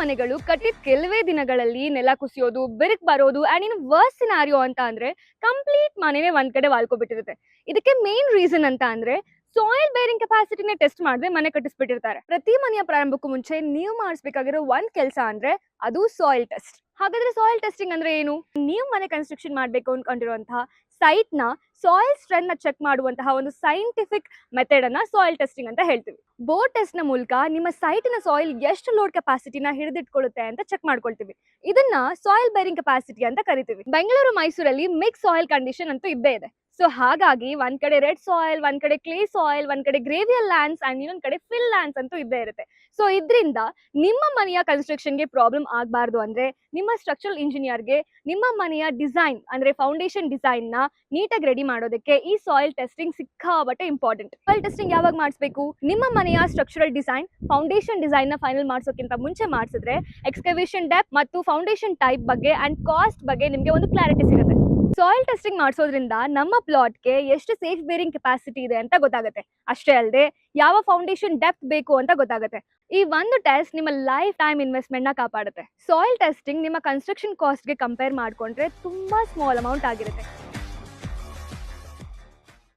ಮನೆಗಳು ಕಟ್ಟಿದ ಕೆಲವೇ ದಿನಗಳಲ್ಲಿ ನೆಲ ಕುಸಿಯೋದು, ಬಿರುಕು ಬರೋದು ಅಂಡ್ ಇನ್ನು ವರ್ಸ್ಟ್ ಸಿನಾರಿಯೋ ಅಂತ ಅಂದ್ರೆ ಕಂಪ್ಲೀಟ್ ಮನೆನೇ ಒಂದ್ ಕಡೆ ವಾಲ್ಕೊಬಿಟ್ಟಿರುತ್ತೆ. ಇದಕ್ಕೆ ಮೇನ್ ರೀಸನ್ ಅಂತ ಅಂದ್ರೆ ಸಾಯಿಲ್ ಬೇರಿಂಗ್ ಕೆಪಾಸಿಟಿನೇ ಟೆಸ್ಟ್ ಮಾಡದೆ ಮನೆ ಕಟ್ಟಿಸ್ಬಿಟ್ಟಿರ್ತಾರೆ. ಪ್ರತಿ ಮನೆಯ ಪ್ರಾರಂಭಕ್ಕೂ ಮುಂಚೆ ನೀವು ಮಾಡಿಸ್ಬೇಕಾಗಿರೋ ಒಂದ್ ಕೆಲಸ ಅಂದ್ರೆ ಅದು ಸಾಯಿಲ್ ಟೆಸ್ಟ್. ಹಾಗಾದ್ರೆ ಸಾಯಿಲ್ ಟೆಸ್ಟಿಂಗ್ ಅಂದ್ರೆ ಏನು? ನೀವು ಮನೆ ಕನ್ಸ್ಟ್ರಕ್ಷನ್ ಮಾಡ್ಬೇಕು ಅನ್ಕೊಂಡಿರುವಂತಹ ಸೈಟ್ ನ ಸಾಯಿಲ್ ಸ್ಟ್ರೆಂತ್ ನ ಚೆಕ್ ಮಾಡುವಂತಹ ಒಂದು ಸೈಂಟಿಫಿಕ್ ಮೆಥಡ್ ಅನ್ನ ಸಾಯಿಲ್ ಟೆಸ್ಟಿಂಗ್ ಅಂತ ಹೇಳ್ತೀವಿ. ಬೋರ್ ಟೆಸ್ಟ್ ನ ಮೂಲಕ ನಿಮ್ಮ ಸೈಟ್ ನ ಸಾಯಿಲ್ ಎಷ್ಟು ಲೋಡ್ ಕೆಪಾಸಿಟಿನ ಹಿಡಿದಿಟ್ಕೊಳ್ಳುತ್ತೆ ಅಂತ ಚೆಕ್ ಮಾಡ್ಕೊಳ್ತೀವಿ. ಇದನ್ನ ಸಾಯಿಲ್ ಬೇರಿಂಗ್ ಕೆಪಾಸಿಟಿ ಅಂತ ಕರಿತೀವಿ. ಬೆಂಗಳೂರು, ಮೈಸೂರಲ್ಲಿ ಮಿಕ್ಸ್ ಸಾಯಿಲ್ ಕಂಡೀಷನ್ ಅಂತೂ ಇದ್ದೇ ಇದೆ. ಸೊ ಹಾಗಾಗಿ ಒಂದ್ ಕಡೆ ರೆಡ್ ಸಾಯಿಲ್, ಒಂದ್ ಕಡೆ ಕ್ಲೇ ಸಾಯಿಲ್, ಒಂದ್ ಕಡೆ ಗ್ರೇವಿಯಲ್ ಲ್ಯಾಂಡ್ಸ್ ಅಂಡ್ ಇನ್ನೊಂದ್ ಕಡೆ ಫಿಲ್ ಲ್ಯಾಂಡ್ಸ್ ಅಂತೂ ಇದ್ದೇ ಇರುತ್ತೆ. ಸೊ ಇದರಿಂದ ನಿಮ್ಮ ಮನೆಯ ಕನ್ಸ್ಟ್ರಕ್ಷನ್ ಗೆ ಪ್ರಾಬ್ಲಮ್ ಆಗಬಾರ್ದು ಅಂದ್ರೆ ನಿಮ್ಮ ಸ್ಟ್ರಕ್ಚರಲ್ ಇಂಜಿನಿಯರ್ಗೆ ನಿಮ್ಮ ಮನೆಯ ಡಿಸೈನ್ ಅಂದ್ರೆ ಫೌಂಡೇಶನ್ ಡಿಸೈನ್ ನ ನೀಟಾಗಿ ರೆಡಿ ಮಾಡೋದಕ್ಕೆ ಈ ಸಾಯಿಲ್ ಟೆಸ್ಟಿಂಗ್ ಸಿಕ್ಕಾಪಟ್ಟೆ ಇಂಪಾರ್ಟೆಂಟ್. ಸಾಯಿಲ್ ಟೆಸ್ಟಿಂಗ್ ಯಾವಾಗ ಮಾಡಿಸ್ಬೇಕು? ನಿಮ್ಮ ಮನೆಯ ಸ್ಟ್ರಕ್ಚರಲ್ ಡಿಸೈನ್, ಫೌಂಡೇಶನ್ ಡಿಸೈನ್ ನ ಫೈನಲ್ ಮಾಡಿಸೋಕ್ಕಿಂತ ಮುಂಚೆ ಮಾಡಿಸಿದ್ರೆ ಎಕ್ಸ್ಕವೇಷನ್ ಡೆಪ್ತ್ ಮತ್ತು ಫೌಂಡೇಶನ್ ಟೈಪ್ ಬಗ್ಗೆ ಅಂಡ್ ಕಾಸ್ಟ್ ಬಗ್ಗೆ ನಿಮಗೆ ಒಂದು ಕ್ಲಾರಿಟಿ ಸಿಗುತ್ತೆ. ಸಾಯಿಲ್ ಟೆಸ್ಟಿಂಗ್ ಮಾಡಿಸೋದ್ರಿಂದ ನಮ್ಮ ಪ್ಲಾಟ್ಗೆ ಎಷ್ಟು ಸೇಫ್ ಬೇರಿಂಗ್ ಕೆಪಾಸಿಟಿ ಇದೆ ಅಂತ ಗೊತ್ತಾಗುತ್ತೆ. ಅಷ್ಟೇ ಅಲ್ಲದೆ ಯಾವ ಫೌಂಡೇಶನ್ ಡೆಪ್ತ್ ಬೇಕು ಅಂತ ಗೊತ್ತಾಗುತ್ತೆ. ಈ ಒಂದು ಟೆಸ್ಟ್ ನಿಮ್ಮ ಲೈಫ್ ಟೈಮ್ ಇನ್ವೆಸ್ಟ್ಮೆಂಟ್ ನ ಕಾಪಾಡುತ್ತೆ. ಸಾಯಿಲ್ ಟೆಸ್ಟಿಂಗ್ ನಿಮ್ಮ ಕನ್ಸ್ಟ್ರಕ್ಷನ್ ಕಾಸ್ಟ್ ಗೆ ಕಂಪೇರ್ ಮಾಡ್ಕೊಂಡ್ರೆ ತುಂಬಾ ಸ್ಮಾಲ್ ಅಮೌಂಟ್ ಆಗಿರುತ್ತೆ.